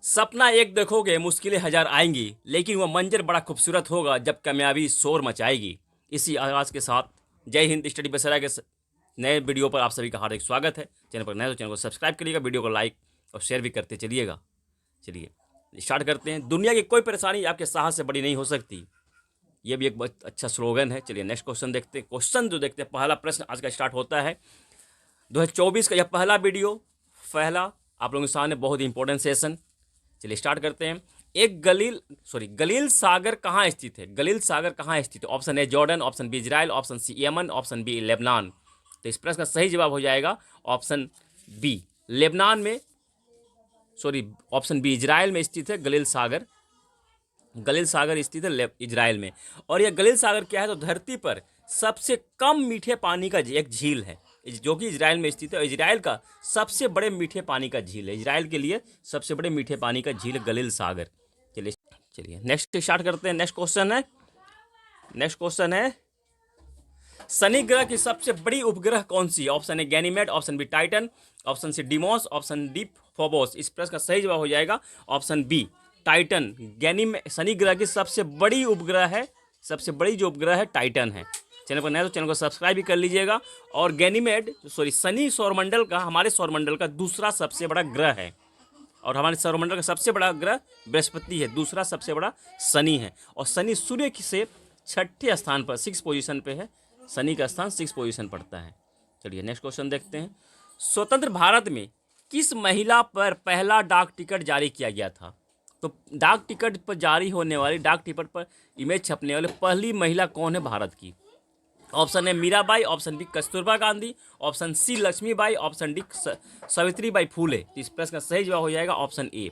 सपना एक देखोगे मुश्किलें हजार आएंगी, लेकिन वह मंजर बड़ा खूबसूरत होगा जब कामयाबी शोर मचाएगी। इसी आगाज के साथ जय हिंद स्टडी बेसरा के नए वीडियो पर आप सभी का हार्दिक स्वागत है। चैनल पर नए तो चैनल को सब्सक्राइब करिएगा, वीडियो को लाइक और शेयर भी करते चलिएगा। चलिए स्टार्ट करते हैं। दुनिया की कोई परेशानी आपके साहस से बड़ी नहीं हो सकती, ये भी एक बहुत अच्छा स्लोगन है। चलिए नेक्स्ट क्वेश्चन देखते हैं। क्वेश्चन जो देखते हैं, पहला प्रश्न आज का स्टार्ट होता है 2024 का यह पहला वीडियो, पहला आप लोगों के सामने बहुत इंपॉर्टेंट सेशन। चलिए स्टार्ट करते हैं। गलील सागर कहाँ स्थित है? गलील सागर कहाँ स्थित है? Option A Jordan, option B Israel, option C Yemen, option B Lebanon. तो इस प्रश्न का सही जवाब हो जाएगा ऑप्शन बी, लेबनान में, ऑप्शन बी इजराइल में स्थित है गलील सागर। गलील सागर स्थित है इजराइल में। और यह गलील सागर क्या है? तो धरती पर सबसे कम मीठे पानी का एक झील है, जो कि इजराइल में स्थित है। इजराइल का सबसे बड़े मीठे पानी का झील है। इजराइल के लिए सबसे बड़े मीठे पानी का झील गलील सागर। चलिए नेक्स्ट स्टार्ट करते हैं। नेक्स्ट क्वेश्चन है शनि ग्रह की सबसे बड़ी उपग्रह कौन सी है? Option A Ganymede, option B Titan, option C Deimos, option D Phobos. इस प्रश्न का सही जवाब हो जाएगा ऑप्शन बी टाइटन। शनि ग्रह की सबसे बड़ी उपग्रह है, सबसे बड़ी जो उपग्रह है टाइटन है। चैनल पर नया तो चैनल को सब्सक्राइब भी कर लीजिएगा। और गैनीमेड शनि सौरमंडल का, हमारे सौरमंडल का दूसरा सबसे बड़ा ग्रह है। और हमारे सौरमंडल का सबसे बड़ा ग्रह बृहस्पति है, दूसरा सबसे बड़ा शनि है। और शनि सूर्य से छठे स्थान पर, 6 पोजीशन पे है। शनि का स्थान 6 पोजीशन पड़ता है। चलिए नेक्स्ट क्वेश्चन देखते हैं। स्वतंत्र भारत में किस महिला पर पहला डाक टिकट जारी किया गया था? तो डाक टिकट पर जारी होने वाली, डाक टिकट पर इमेज छपने वाली पहली महिला कौन है भारत की? Option A Mirabai, option B Kasturba Gandhi, option C Lakshmibai, option D Savitribai Phule. तो इस प्रश्न का सही जवाब हो जाएगा ऑप्शन ए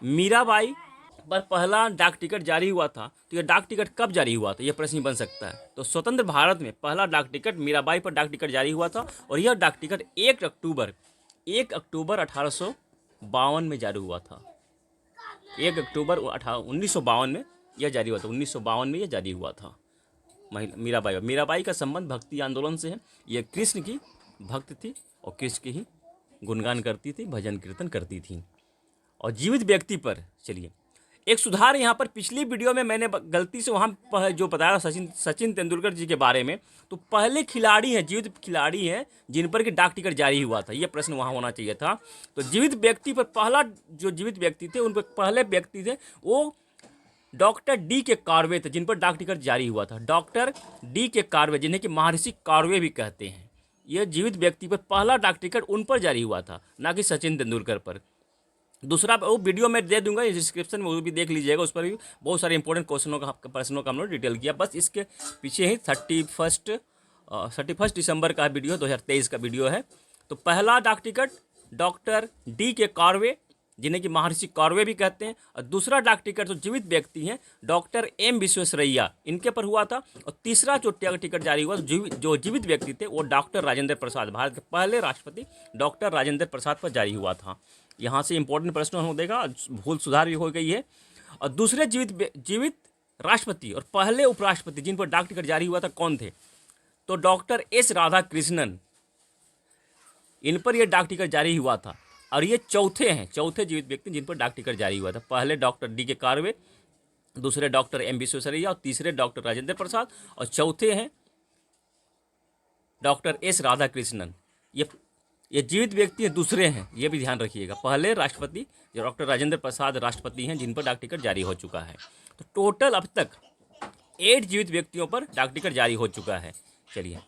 मीराबाई पर पहला डाक टिकट जारी हुआ था। तो यह डाक टिकट कब जारी हुआ था, यह प्रश्न बन सकता है। तो स्वतंत्र भारत में पहला डाक टिकट मीराबाई पर डाक टिकट जारी हुआ था। और यह डाक टिकट 1 अक्टूबर 1852 में जारी हुआ था। 1 अक्टूबर 1952 में यह जारी हुआ था। 1952 में यह जारी हुआ था। मीराबाई का संबंध भक्ति आंदोलन से है। यह कृष्ण की भक्त थी और कृष्ण की ही गुणगान करती थी, भजन कीर्तन करती थी। और जीवित व्यक्ति पर, चलिए एक सुधार यहाँ पर, पिछली वीडियो में मैंने गलती से वहाँ जो बताया सचिन तेंदुलकर जी के बारे में, तो पहले खिलाड़ी हैं, जीवित खिलाड़ी हैं जिन पर कि डाक टिकट जारी हुआ था, ये प्रश्न वहाँ होना चाहिए था। तो जीवित व्यक्ति पर पहला जो जीवित व्यक्ति थे, उन पर पहले व्यक्ति थे वो डॉक्टर डी के कार्वे थे, जिन पर डाक टिकट जारी हुआ था। डॉक्टर डी के कार्वे, जिन्हें कि महर्षि कार्वे भी कहते हैं। यह जीवित व्यक्ति पर पहला डाक टिकट उन पर जारी हुआ था, ना कि सचिन तेंदुलकर पर। दूसरा वो वीडियो मैं दे दूंगा डिस्क्रिप्शन में, वो भी देख लीजिएगा। उस पर भी बहुत सारे इंपॉर्टेंट प्रश्नों का हम लोग डिटेल किया। बस इसके पीछे ही 31 दिसंबर का वीडियो, 2023 का वीडियो है। तो पहला डाक टिकट डॉक्टर डी के कार्वे, जिन्हें कि महर्षि कार्वे भी कहते हैं। और दूसरा डाक टिकट जो जीवित व्यक्ति हैं डॉक्टर एम विश्वेश्वरैया, इनके पर हुआ था। और तीसरा जो टिकट जारी हुआ जो जीवित व्यक्ति थे वो डॉक्टर राजेंद्र प्रसाद, भारत के पहले राष्ट्रपति डॉक्टर राजेंद्र प्रसाद पर जारी हुआ था। यहाँ से इंपॉर्टेंट प्रश्न हम देगा, भूल सुधार भी हो गई है। और दूसरे जीवित राष्ट्रपति और पहले उपराष्ट्रपति जिन पर डाक टिकट जारी हुआ था कौन थे? तो डॉक्टर एस राधाकृष्णन, इन पर यह डाक टिकट जारी हुआ था। और ये चौथे जीवित व्यक्ति जिन पर डाक टिकट जारी हुआ था। पहले डॉक्टर डी के कार्वे, दूसरे डॉक्टर एम विश्वेश्वरैया और तीसरे डॉक्टर राजेंद्र प्रसाद, और चौथे हैं डॉक्टर एस राधाकृष्णन। ये जीवित व्यक्ति हैं, दूसरे हैं, ये भी ध्यान रखिएगा। पहले राष्ट्रपति जो डॉक्टर राजेंद्र प्रसाद राष्ट्रपति हैं, जिन पर डाक टिकट जारी हो चुका है। तो टोटल अब तक 8 जीवित व्यक्तियों पर डाक टिकट जारी हो चुका है। चलिए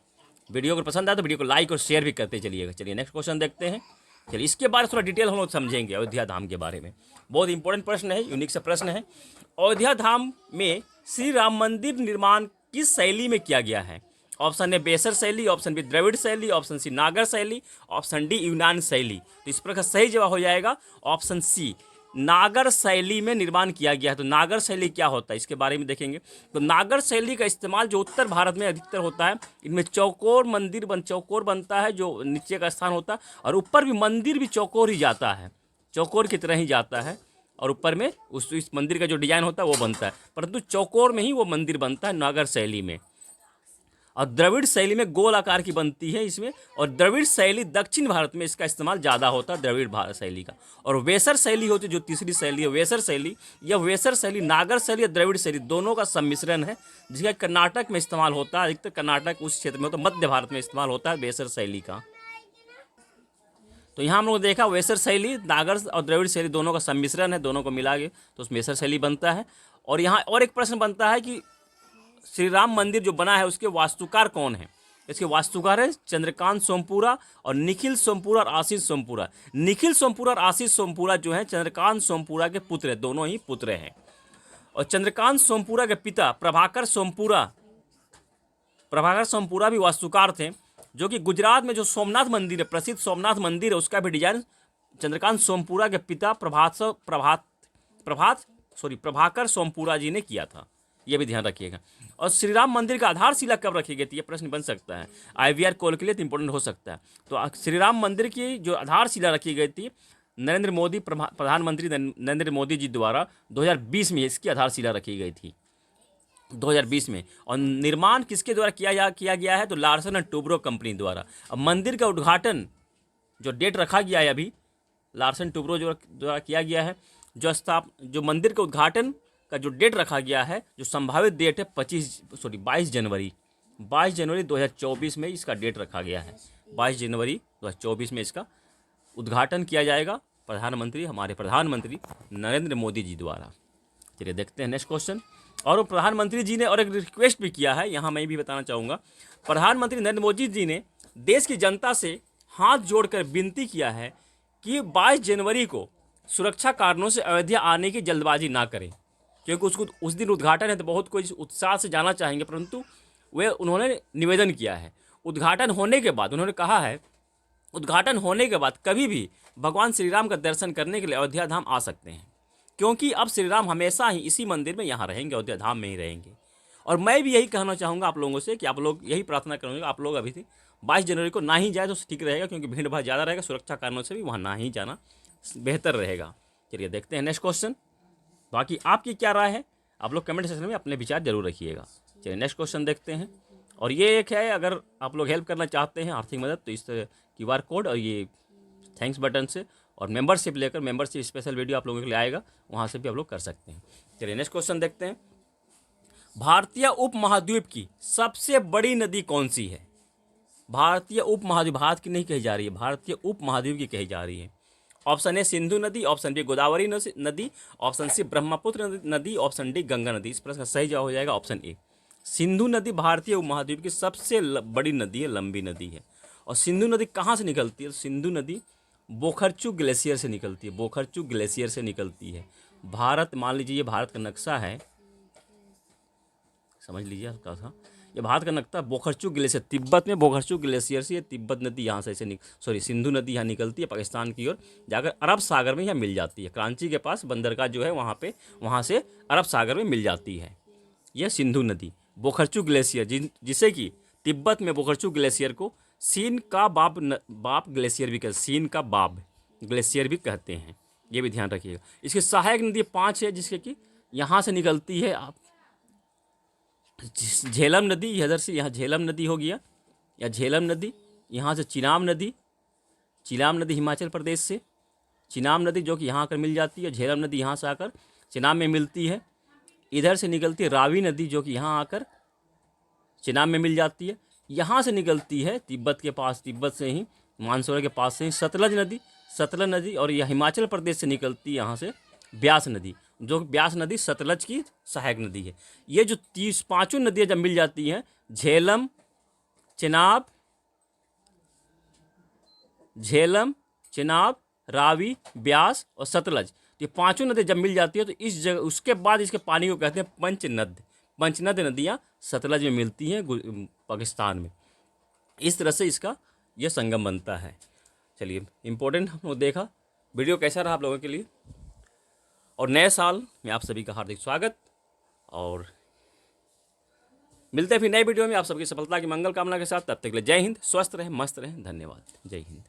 वीडियो को पसंद आए तो वीडियो को लाइक और शेयर भी करते चलिएगा। चलिए नेक्स्ट क्वेश्चन देखते हैं। चलिए इसके बारे में थोड़ा डिटेल हम लोग समझेंगे। अयोध्या धाम के बारे में बहुत इंपॉर्टेंट प्रश्न है, यूनिक सा प्रश्न है। अयोध्या धाम में श्री राम मंदिर निर्माण किस शैली में किया गया है? ऑप्शन ए बेसर शैली, ऑप्शन बी द्रविड़ शैली, ऑप्शन सी नागर शैली, ऑप्शन डी यूनान शैली। तो इस प्रकार सही जवाब हो जाएगा ऑप्शन सी, नागर शैली में निर्माण किया गया है। तो नागर शैली क्या होता है इसके बारे में देखेंगे। तो नागर शैली का इस्तेमाल जो उत्तर भारत में अधिकतर होता है, इनमें चौकोर बनता है, जो नीचे का स्थान होता है, और ऊपर भी मंदिर भी चौकोर ही जाता है, चौकोर की तरह ही जाता है। और ऊपर में इस मंदिर का जो डिजाइन होता है वो बनता है, परंतु चौकोर में ही वो मंदिर बनता है नागर शैली में। और द्रविड़ शैली में गोल आकार की बनती है इसमें, और द्रविड़ शैली दक्षिण भारत में इसका इस्तेमाल ज़्यादा होता है, द्रविड़ भारत शैली का। और वेसर शैली होती है जो तीसरी शैली है, वेसर शैली, यह वेसर शैली नागर शैली या द्रविड़ शैली दोनों का सम्मिश्रण है, जिसका कर्नाटक में इस्तेमाल होता है, अधिकतर कर्नाटक उस क्षेत्र में होता है, मध्य भारत में इस्तेमाल होता है वेसर शैली का। तो यहाँ हम लोग देखा वेसर शैली नागर और द्रविड़ शैली दोनों का सम्मिश्रण है, दोनों को मिला के तो उसमें वेसर शैली बनता है। और यहाँ और एक प्रश्न बनता है कि श्री राम मंदिर जो बना है उसके वास्तुकार कौन है? इसके वास्तुकार है चंद्रकांत सोमपुरा और निखिल सोमपुरा और आशीष सोमपुरा। निखिल सोमपुरा और आशीष सोमपुरा जो है चंद्रकांत सोमपुरा के पुत्र हैं, दोनों ही पुत्र हैं। और चंद्रकांत सोमपुरा के पिता प्रभाकर सोमपुरा भी वास्तुकार थे, जो कि गुजरात में जो सोमनाथ मंदिर है, प्रसिद्ध सोमनाथ मंदिर है, उसका भी डिजाइन चंद्रकांत सोमपुरा के पिता प्रभाकर सोमपुरा जी ने किया था, ये भी ध्यान रखिएगा। और श्री राम मंदिर का आधारशिला कब रखी गई थी, ये प्रश्न बन सकता है, IVR कॉल के लिए तो इंपॉर्टेंट हो सकता है। तो श्री राम मंदिर की जो आधारशिला रखी गई थी प्रधानमंत्री नरेंद्र मोदी जी द्वारा 2020 में इसकी आधारशिला रखी गई थी, 2020 में। और निर्माण किसके द्वारा किया गया है, तो लार्सन एंड टूब्रो कंपनी द्वारा। अब मंदिर का उद्घाटन जो डेट रखा गया है अभी लार्सन टूब्रो द्वारा किया गया है, जो मंदिर के उद्घाटन का जो डेट रखा गया है, जो संभावित डेट है 22 जनवरी 2024 में इसका डेट रखा गया है। 22 जनवरी 2024 में इसका उद्घाटन किया जाएगा हमारे प्रधानमंत्री नरेंद्र मोदी जी द्वारा। चलिए देखते हैं नेक्स्ट क्वेश्चन। और प्रधानमंत्री जी ने और एक रिक्वेस्ट भी किया है, यहाँ मैं भी बताना चाहूँगा। प्रधानमंत्री नरेंद्र मोदी जी ने देश की जनता से हाथ जोड़कर विनती किया है कि 22 जनवरी को सुरक्षा कारणों से अयोध्या आने की जल्दबाजी ना करें, क्योंकि उसको उस दिन उद्घाटन है तो बहुत कोई उत्साह से जाना चाहेंगे, परंतु उन्होंने निवेदन किया है उद्घाटन होने के बाद, उन्होंने कहा है उद्घाटन होने के बाद कभी भी भगवान श्री राम का दर्शन करने के लिए अयोध्या धाम आ सकते हैं, क्योंकि अब श्री राम हमेशा ही इसी मंदिर में यहाँ रहेंगे, अयोध्या धाम में ही रहेंगे। और मैं भी यही कहना चाहूँगा आप लोगों से कि आप लोग यही प्रार्थना करूँगा, आप लोग अभी से 22 जनवरी को ना ही जाए तो ठीक रहेगा, क्योंकि भीड़ भाड़ ज़्यादा रहेगा, सुरक्षा कारणों से भी वहाँ ना ही जाना बेहतर रहेगा। चलिए देखते हैं नेक्स्ट क्वेश्चन। बाकी आपकी क्या राय है, आप लोग कमेंट सेक्शन में अपने विचार जरूर रखिएगा। चलिए नेक्स्ट क्वेश्चन देखते हैं। और ये एक है, अगर आप लोग हेल्प करना चाहते हैं आर्थिक मदद, तो इस QR कोड और ये थैंक्स बटन से और मेंबरशिप लेकर मेंबरशिप स्पेशल वीडियो आप लोगों के लिए आएगा, वहाँ से भी आप लोग कर सकते हैं। चलिए नेक्स्ट क्वेश्चन देखते हैं। भारतीय उपमहाद्वीप की सबसे बड़ी नदी कौन सी है? भारतीय उपमहाद्वीप, भारत की नहीं कही जा रही है, भारतीय उपमहाद्वीप की कही जा रही है। ऑप्शन ए सिंधु नदी, ऑप्शन बी गोदावरी नदी, ऑप्शन सी ब्रह्मपुत्र नदी, ऑप्शन डी गंगा नदी। इस प्रश्न का सही जवाब हो जाएगा ऑप्शन ए, सिंधु नदी भारतीय उपमहाद्वीप की सबसे बड़ी नदी है, लंबी नदी है। और सिंधु नदी कहाँ से निकलती है? सिंधु नदी बोखरचू ग्लेशियर से निकलती है, बोखरचू ग्लेशियर से निकलती है। भारत, मान लीजिए ये भारत का नक्शा है, समझ लीजिए आपका था, ये भारत का नक्शा बोखरचू ग्लेशियर, तिब्बत में बोखरचू ग्लेशियर से ये तिब्बत नदी यहाँ से सिंधु नदी यहाँ निकलती है पाकिस्तान की ओर, जाकर अरब सागर में यहाँ मिल जाती है। कराची के पास बंदरगाह जो है वहाँ पे, वहाँ से अरब सागर में मिल जाती है यह सिंधु नदी बोखरचू ग्लेशियर, जिसे कि तिब्बत में बोखरचू ग्लेशियर को सीन का बाप ग्लेशियर भी कहते, सीन का बाप ग्लेशियर भी कहते हैं, ये भी ध्यान रखिएगा। इसकी सहायक नदी 5 है, जिसके कि यहाँ से निकलती है आप झेलम नदी, इधर से यहाँ झेलम नदी हो गया, या झेलम नदी, यहाँ से चिनाब नदी हिमाचल प्रदेश से, चिनाब नदी जो कि यहाँ आकर मिल जाती है, झेलम नदी यहाँ से आकर चिनाब में मिलती है। इधर से निकलती है रावी नदी जो कि यहाँ आकर चिनाब में मिल जाती है। यहाँ से निकलती है तिब्बत के पास, तिब्बत से ही मानसरोवर के पास से ही सतलज नदी, और यह हिमाचल प्रदेश से निकलती है यहाँ से ब्यास नदी, जो ब्यास नदी सतलज की सहायक नदी है। ये जो 5 नदियाँ जब मिल जाती हैं, झेलम, चिनाब, रावी, ब्यास और सतलज, ये 5 नदियाँ जब मिल जाती है तो इस जगह उसके बाद इसके पानी को कहते हैं पंचनद नदियाँ सतलज में मिलती हैं पाकिस्तान में। इस तरह से इसका यह संगम बनता है। चलिए इम्पोर्टेंट हम लोग देखा, वीडियो कैसा रहा आप लोगों के लिए, और नए साल में आप सभी का हार्दिक स्वागत, और मिलते हैं फिर नए वीडियो में आप सबकी सफलता की मंगल कामना के साथ। तब तक के लिए जय हिंद, स्वस्थ रहें, मस्त रहें, धन्यवाद, जय हिंद।